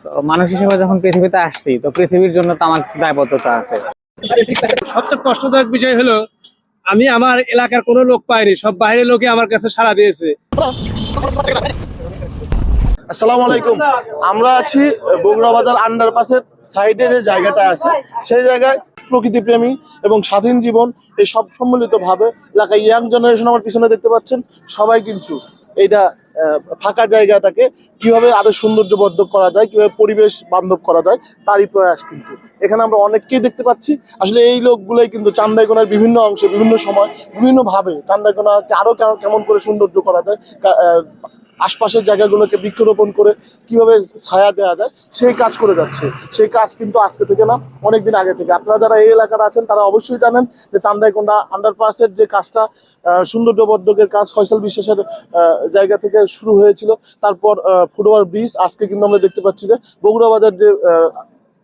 তো মানুষ হিসেবে যখন পৃথিবীতে আসছি, তো পৃথিবীর জন্য তো আমার কিছু দায়বদ্ধতা আছে। সবচেয়ে কষ্টদায়ক বিষয় হলো আমি আমার এলাকার কোনো লোক পাইনি, সব বাইরের লোকে আমার কাছে সাড়া দিয়েছে। আসসালামু আলাইকুম। আমরা আছি বগুড়া বাজার আন্ডারপাসের সাইডে যে জায়গাটা আছে, সেই জায়গায় প্রকৃতি প্রেমী এবং স্বাধীন জীবন এই সব সম্মিলিত ভাবে এলাকায় ইয়াং জেনারেশন আমার পিছনে দেখতে পাচ্ছেন, সবাই কিন্তু এইটা ফাঁকা জায়গাটাকে কিভাবে আরো সৌন্দর্যবর্ধক করা যায়, কিভাবে পরিবেশ বান্ধব করা যায় তারই প্রয়াস। কিন্তু এখানে আমরা অনেককেই দেখতে পাচ্ছি। আসলে এই লোকগুলোই কিন্তু চান্দাইকোনার বিভিন্ন অংশে বিভিন্ন সময় বিভিন্ন ভাবে চান্দাইকোনাকে আরো কেমন করে সৌন্দর্য করা যায়, আশপাশের জায়গাগুলোকে বৃক্ষরোপণ করে কিভাবে ছায়া দেওয়া যায় সেই কাজ করে যাচ্ছে। সেই কাজ কিন্তু আজকে থেকে না, অনেকদিন আগে থেকে। আপনারা যারা এই এলাকার আছেন তারা অবশ্যই জানেন যে চান্দাইকোনা আন্ডারপাসের যে কাজটা, সৌন্দর্যবর্ধকের কাজ ফয়সাল বিশ্বাসের জায়গা থেকে শুরু হয়েছিল। তারপর ফুটওভার ব্রিজ, আজকে কিন্তু আমরা দেখতে পাচ্ছি যে বগুড়া বাজার যে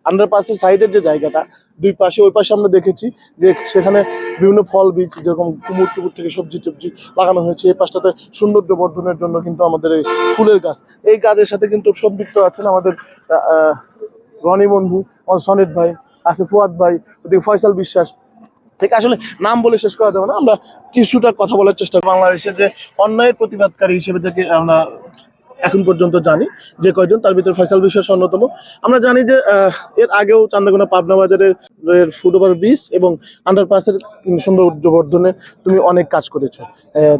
আন্ডারপাসের সাইডের যে জায়গাটা, দুই পাশে, ওই পাশে আমরা দেখেছি যে সেখানে বিভিন্ন ফল বীজ যেরকম কুমুর টুমুর থেকে সবজি টবজি লাগানো হয়েছে। এই পাশটাতে সৌন্দর্য বর্ধনের জন্য কিন্তু আমাদের এই ফুলের গাছ, এই গাছের সাথে কিন্তু সম্পৃক্ত আছেন আমাদের রনি বন্ধু, আমার সনেট ভাই আছে, ফুয়াদ ভাই, ওদিকে ফয়সাল বিশ্বাস থেকে। আসলে নাম বলে শেষ করা যাবে না, আমরা কিছুটা কথা বলার চেষ্টা করি। বাংলাদেশে যে অন্যায়ের প্রতিবাদকারী হিসেবে থেকে আমরা এখন পর্যন্ত জানি যে কয়জন, তার ভিতরে ফয়সাল বিশ্বাস অন্যতম। আমরা জানি যে এর আগেও চান্দাকোনা পাবনা বাজারের ফুটওভার ব্রিজ এবং আন্ডারপাসের সৌন্দর্য বর্ধনে তুমি অনেক কাজ করেছো।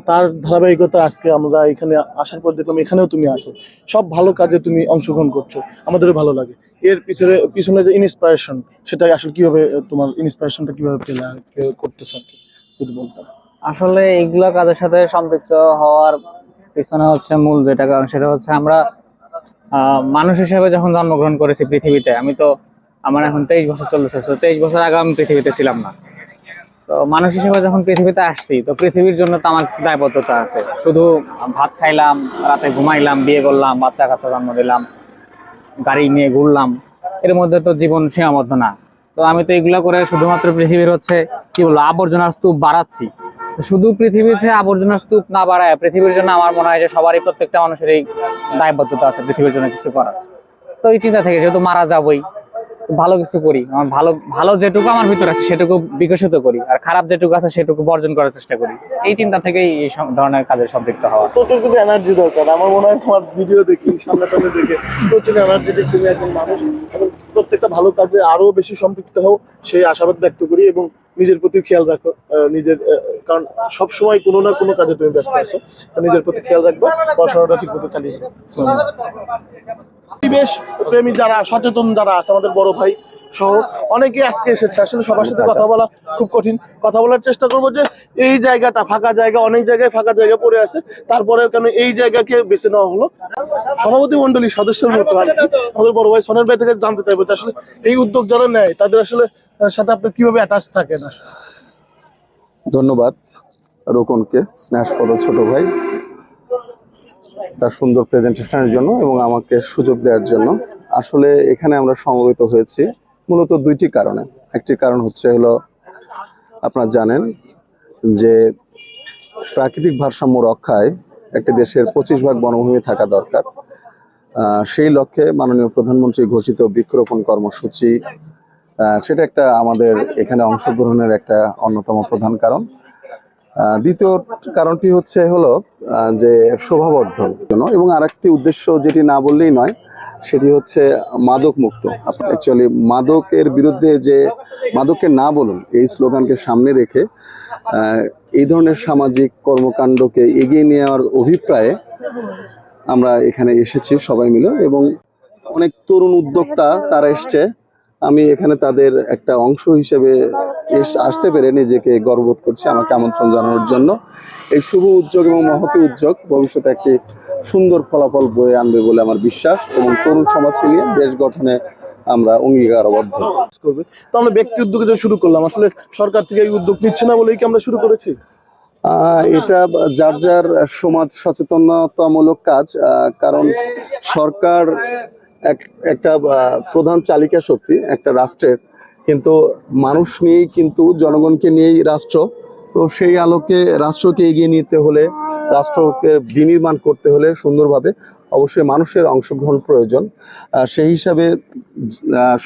তার ধারাবাহিকতা আজকে আমরা এখানে আসার পর দেখলাম এখানেও তুমি আসো, সব ভালো কাজে তুমি অংশগ্রহণ করছো, আমাদেরও ভালো লাগে। এর পিছনে যে ইন্সপিরেশন, সেটা আসলে কিভাবে, তোমার ইন্সপিরেশনটা কিভাবে পেলে আর করতেছ আর কি, যদি বলতাম। আসলে এইগুলা কাজের সাথে সম্পৃক্ত হওয়ার পিছনে হচ্ছে মূল যেটা কারণ, সেটা হচ্ছে আমরা মানুষ হিসেবে যখন জন্মগ্রহণ করেছি পৃথিবীতে। আমার এখন 23 বছর চলতেছে, তো 23 বছর আগে আমি পৃথিবীতে ছিলাম না। তো মানুষ হিসেবে যখন পৃথিবীতে আসছি, তো পৃথিবীর জন্য তো আমার কিছু দায়বদ্ধতা আছে। শুধু ভাত খাইলাম, রাতে ঘুমাইলাম, বিয়ে করলাম, বাচ্চা কাচ্চা জন্ম দিলাম, গাড়ি নিয়ে ঘুরলাম, এর মধ্যে তো জীবন সীমাবদ্ধ না। তো আমি তো এগুলা করে শুধুমাত্র পৃথিবীর হচ্ছে কি বলবো আবর্জনার স্তূপ বাড়াচ্ছি। তো শুধু পৃথিবীতে আবর্জনার স্তূপ না বাড়ায় পৃথিবীর জন্য আমার মনে হয় যে সবারই, প্রত্যেকটা মানুষের এই দায়বদ্ধতা আছে পৃথিবীর জন্য কিছু করার। তো এই চিন্তা থেকে যেহেতু মারা যাবই, ভালো কিছু করি, আমার ভালো ভালো যেটুকু আমার ভিতরে আছে সেটুকু বিকশিত করি, আর খারাপ যেটুকু আছে সেটুকু বর্জন করার চেষ্টা করি। এই চিন্তা থেকেই এই ধরনের কাজে সম্পৃক্ত হওয়া। প্রচুর কিন্তু এনার্জি দরকার। আমার মনে হয় তোমার ভিডিও দেখি, সামনাসামনি দেখে প্রচুর এনার্জেটিক তুমি একজন মানুষ, এবং প্রত্যেকটা ভালো কাজে আরো বেশি সম্পৃক্ত হও সেই আশাবাদ ব্যক্ত করি। এবং নিজের প্রতি খেয়াল রাখো, নিজের কারণ সবসময় কোনো না কোনো কাজে তুমি ব্যস্ত আছো, তো নিজের প্রতি খেয়াল রাখবা, পড়াশোনাটা ঠিক মতো চালিয়ে যাবে। পরিবেশ প্রেমী যারা, সচেতন যারা আছে, আমাদের বড় ভাই সহ অনেকে আজকে এসেছে। আসলে সবার সাথে কথা বলা খুব কঠিন, কথা বলার চেষ্টা করবো যে এই জায়গাটা ফাঁকা জায়গা, অনেক জায়গায় ফাঁকা জায়গা পড়ে আছে, তারপরে কেন এই জায়গাকে বেছে নেওয়া হলো। সভাপতি মন্ডলীর সদস্যের মতো আর কি, আমাদের বড় ভাই সনের ভাই থেকে জানতে চাইবো যে আসলে এই উদ্যোগ যারা নেয় তাদের আসলে সাথে আপনি কিভাবে অ্যাটাচ থাকেন। ধন্যবাদ রোকনকে, স্নেহাস্পদ ছোট ভাই, তার সুন্দর প্রেজেন্টেশনের জন্য এবং আমাকে সুযোগ দেওয়ার জন্য। আসলে এখানে আমরা সমবেত হয়েছি মূলত দুইটি কারণে। একটি কারণ হলো আপনারা জানেন যে প্রাকৃতিক ভারসাম্য রক্ষায় একটি দেশের 25 ভাগ বনভূমি থাকা দরকার। সেই লক্ষ্যে মাননীয় প্রধানমন্ত্রী ঘোষিত বৃক্ষরোপণ কর্মসূচি, সেটা একটা আমাদের এখানে অংশগ্রহণের একটা অন্যতম প্রধান কারণ। দ্বিতীয় কারণটি হলো যে শোভাবর্ধন জন্য, এবং আরেকটি উদ্দেশ্য যেটি না বললেই নয়, সেটি হচ্ছে মাদক মুক্ত। অ্যাকচুয়ালি মাদকের বিরুদ্ধে, যে মাদককে না বলুন এই স্লোগানকে সামনে রেখে এই ধরনের সামাজিক কর্মকাণ্ডকে এগিয়ে নেওয়ার অভিপ্রায়ে আমরা এখানে এসেছি সবাই মিলে, এবং অনেক তরুণ উদ্যোক্তা তারা এসছে। আমি এখানে তাদের একটা অংশ হিসেবে আসতে পেরে নিজেকে গর্ববোধ করছি। আমাকে আমন্ত্রণ জানানোর জন্য এই শুভ উদ্যোগ এবং মহতী উদ্যোগ ভবিষ্যতে একটি সুন্দর ফলাফল বয়ে আনবে বলে আমার বিশ্বাস, এবং তরুণ সমাজকে নিয়ে দেশ গঠনে আমরা অঙ্গীকারবদ্ধ করবে। তো আমরা ব্যক্তি উদ্যোগে শুরু করলাম, আসলে সরকার থেকে এই উদ্যোগ নিচ্ছে না বলেই কি আমরা শুরু করেছি? এটা যার যার সমাজ সচেতনতামূলক কাজ। কারণ সরকার একটা প্রধান চালিকা শক্তি একটা রাষ্ট্রের, কিন্তু মানুষ নিয়েই, কিন্তু জনগণকে নিয়েই রাষ্ট্র। তো সেই আলোকে রাষ্ট্রকে এগিয়ে নিতে হলে, রাষ্ট্রকে বিনির্মাণ করতে হলে সুন্দরভাবে অবশ্যই মানুষের অংশগ্রহণ প্রয়োজন। সেই হিসাবে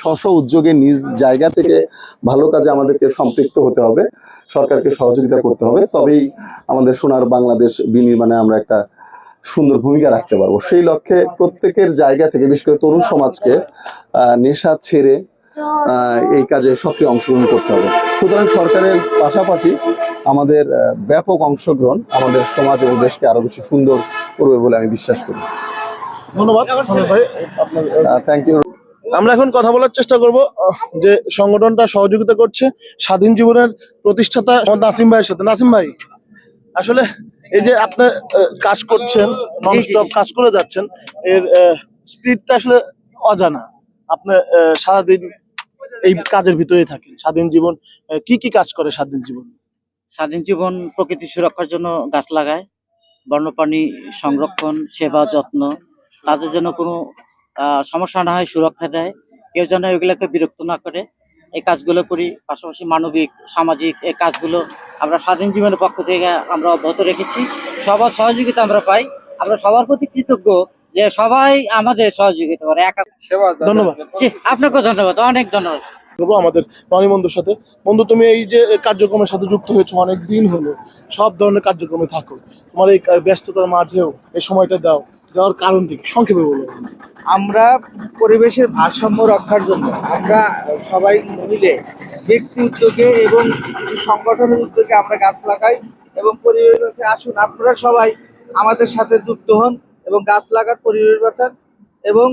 স্ব উদ্যোগে নিজ জায়গা থেকে ভালো কাজে আমাদেরকে সম্পৃক্ত হতে হবে, সরকারকে সহযোগিতা করতে হবে, তবেই আমাদের সোনার বাংলাদেশ বিনির্মাণে আমরা একটা সুন্দর ভূমিকা রাখতে পারবো। সেই লক্ষ্যে প্রত্যেকের জায়গা থেকে, বিশেষ করে তরুণ সমাজকে নেশা ছেড়ে এই কাজে সক্রিয় অংশগ্রহণ করতে হবে। সুতরাং সরকারের পাশাপাশি আমাদের ব্যাপক অংশগ্রহণ আমাদের সমাজ এবং দেশকে আরো বেশি সুন্দর করবে বলে আমি বিশ্বাস করি। ধন্যবাদ ভাই আপনার। Thank you. আমরা এখন কথা বলার চেষ্টা করব যে সংগঠনটা সহযোগিতা করছে স্বাধীন জীবনের প্রতিষ্ঠাতা নাসিম ভাইয়ের সাথে। নাসিম ভাই, আসলে এই যে আপনি কাজ করছেন, ননস্টপ কাজ করে যাচ্ছেন, এর স্পিডটা আসলে অজানা। আপনি সারাদিন এই কাজের ভিতরেই থাকেন। স্বাধীন জীবন কি কি কাজ করে স্বাধীন জীবন? স্বাধীন জীবন প্রকৃতি সুরক্ষার জন্য গাছ লাগায়, বন্যপ্রাণী সংরক্ষণ, সেবা যত্ন, তাদের জন্য কোনো সমস্যা না হয় সুরক্ষা দেয়, কেউ যেন এগুলোকে বিরক্ত না করে, এই কাজগুলো করি। পাশাপাশি মানবিক সামাজিক এই কাজগুলো আমরা স্বাধীন জীবনের পক্ষ থেকে আমরা অব্যাহত রেখেছি। সবার সহযোগিতা আমরা পাই, আমরা সবার প্রতি কৃতজ্ঞ যে সবাই আমাদের সহযোগিতা করে। ধন্যবাদ। জি, আপনাকেও ধন্যবাদ, অনেক ধন্যবাদ। আমাদের রনি বন্ধুর সাথে। বন্ধু, তুমি এই যে কার্যক্রমের সাথে যুক্ত হয়েছো অনেক দিন হলো, সব ধরনের কার্যক্রমে থাকো, তোমার এই ব্যস্ততার মাঝেও এই সময়টা দেওয়ার কারণটি সংক্ষেপে বলো। আমরা পরিবেশের ভারসাম্য রক্ষার জন্য আমরা সবাই মিলে ব্যক্তি উদ্যোগে এবং কিছু সংগঠনের উদ্যোগে আমরা গাছ লাগাই এবং পরিবেশ বাঁচাই। আসুন আপনারা সবাই আমাদের সাথে যুক্ত হন এবং গাছ লাগান, পরিবেশ বাঁচান এবং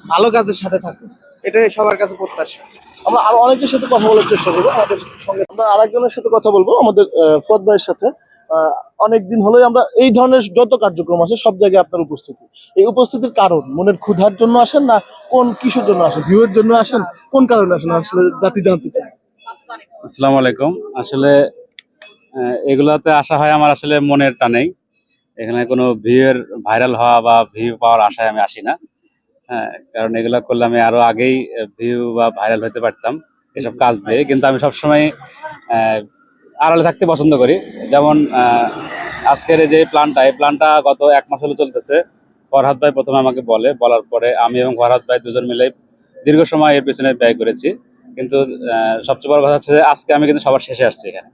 ভালো কাজের সাথে থাকুন, এটাই সবার কাছে প্রত্যাশা। আমরা আরো অনেকের সাথে কথা বলার চেষ্টা করবো আমাদের সঙ্গে। আমরা আরেকজনের সাথে কথা বলবো, আমাদের ফুয়াদ ভাইয়ের সাথে। অনেকদিন হলোই আমরা এই ধরনের যত কার্যক্রম আছে সব জায়গায় আপনার উপস্থিতি। এই উপস্থিতির কারণ মনের ক্ষুধার জন্য আসেন না কোন কিসের জন্য আসেন, ভিউয়ের জন্য আসেন, কোন কারণে আসেন আসলে জাতি জানতে চায়। আসসালামু আলাইকুম। আসলে এগুলাতে আসা হয় আমার আসলে মনের টানেই। এখানে কোনো ভিউয়ের ভাইরাল হওয়া বা ভিউ পাওয়ার আশায় আমি আসি না। হ্যাঁ, কারণ এগুলা করলে আমি আরো আগেই ভিউ বা ভাইরাল হতে পারতাম এসব কাজ দিয়ে। কিন্তু আমি সবসময় আড়ালে থাকতে পছন্দ করি। যেমন আজকের এই প্ল্যানটা গত 1 মাস হলো চলতেছে। ফরহাদ ভাই প্রথমে আমাকে বলার পরে আমি এবং ফরহাদ ভাই দুজন মিলে দীর্ঘ সময় এর পেছনে ব্যয় করেছি। কিন্তু সবচেয়ে বড় কথা হচ্ছে যে আজকে আমি কিন্তু সবার শেষে আসছি এখানে।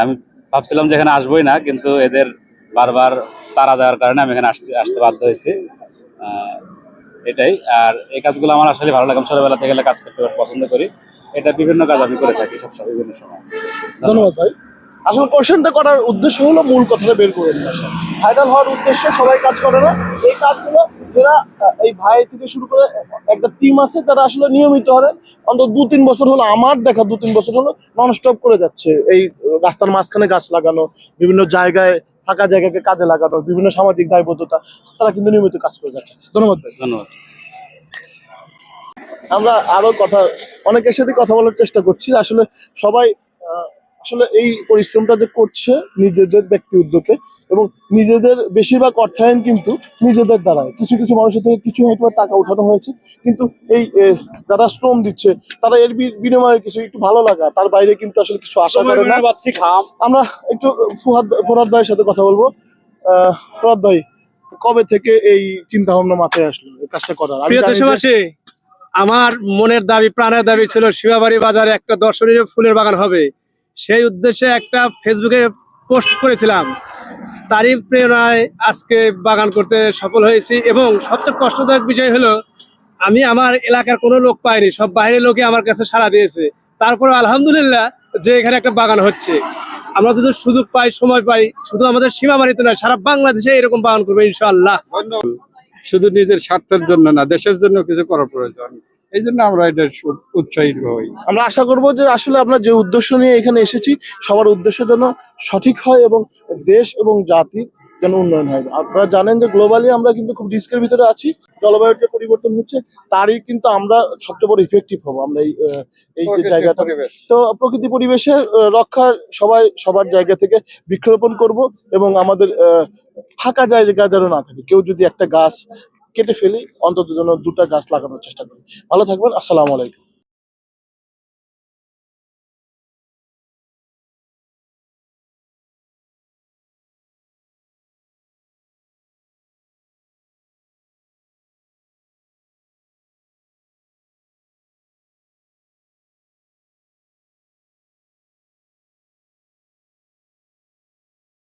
আমি ভাবছিলাম যে এখানে আসবোই না, কিন্তু এদের বারবার তাড়া দেওয়ার কারণে আমি এখানে আসতে বাধ্য হয়েছি। এটাই। আর এই কাজগুলো আমার আসলে ভালো লাগে। আমি ছোটবেলা থেকে কাজ করতে পছন্দ করি। এটা বিভিন্ন কাজ আমি করে থাকি সবসময়, বিভিন্ন সময়। ধন্যবাদ ভাই। আসলে কোশ্চেনটা করার উদ্দেশ্য হলো মূল কথাটা বের করে নিয়ে আসা। ভাইরাল হওয়ার উদ্দেশ্যে সবাই কাজ করে না। এই কাজগুলো যারা এই ভাই থেকে শুরু করে একটা টিম আছে, তারা আসলে নিয়মিত হারে অন্তত 2-3 বছর হলো, আমার দেখা 2-3 বছর হলো ননস্টপ করে যাচ্ছে। এই রাস্তার মাঝখানে গাছ লাগানো, বিভিন্ন জায়গায় ফাঁকা জায়গাকে কাজে লাগানো, বিভিন্ন সামাজিক দায়বদ্ধতা, তারা কিন্তু নিয়মিত কাজ করে যাচ্ছে। ধন্যবাদ ভাই। ধন্যবাদ। আমরা আরো অনেকের সাথে কথা বলার চেষ্টা করছি। আসলে সবাই আসলে এই পরিশ্রমটা যে করছে নিজেদের ব্যক্তি উদ্যোগে, এবং নিজেদের বেশিরভাগ অর্থায়ন কিন্তু নিজেদের দ্বারাই। কিছু কিছু মানুষের থেকে কিছু হয়তো টাকা উঠানো হয়েছে, কিন্তু এই যারা শ্রম দিচ্ছে তারা এর বিনিময়ে কিছু একটু ভালো লাগা, তার বাইরে কিন্তু আসলে কিছু আশা করে না। আমরা একটু ফরহাদ ভাইয়ের সাথে কথা বলবো। ফরহাদ ভাই, কবে থেকে এই চিন্তা ভাবনা মাথায় আসলো এই কাজটা করার? প্রিয় দেশবাসী, আমার মনের দাবি, প্রাণের দাবি ছিল শিবাবাড়ি বাজারে একটা দর্শনীয় ফুলের বাগান হবে। সেই উদ্দেশ্যে একটা ফেসবুকে পোস্ট করেছিলাম। তারই প্রেরণায় আজকে বাগান করতে সফল হয়েছি। এবং সবচেয়ে কষ্টদায়ক বিষয় হলো আমি আমার এলাকার কোনো লোক পাইনি, সব বাইরের লোকে আমার কাছে সাড়া দিয়েছে। তারপরে আলহামদুলিল্লাহ যে এখানে একটা বাগান হচ্ছে। আমরা যদি সুযোগ পাই, সময় পাই, শুধু আমাদের সীমাবাড়িতে নয়, সারা বাংলাদেশে এরকম বাগান করবো ইনশাআল্লাহ। শুধু নিজের স্বার্থের জন্য না, দেশের জন্য কিছু করা প্রয়োজন। এই জন্য আমরা এটা উৎসাহিত হই। আমরা আশা করব যে আসলে আমরা যে উদ্দেশ্য নিয়ে এখানে এসেছি, সবার উদ্দেশ্য যেন সঠিক হয় এবং দেশ এবং জাতির যেন উন্নয়ন হয়। আপনারা জানেন যে গ্লোবালি আমরা কিন্তু খুব রিস্কের ভিতরে আছি। জলবায়ুর যে পরিবর্তন হচ্ছে তারই কিন্তু আমরা সবচেয়ে বড় ইফেক্টিভ হবো আমরা এই যে জায়গাটা। তো প্রকৃতি পরিবেশের রক্ষা সবাই সবার জায়গা থেকে বৃক্ষরোপণ করব, এবং আমাদের ফাঁকা জায়গা যেন না থাকে। কেউ যদি একটা গাছ কেটে ফেলি, অন্তত যেন 2টা গাছ লাগানোর চেষ্টা করি। ভালো থাকবেন। আসসালামু আলাইকুম।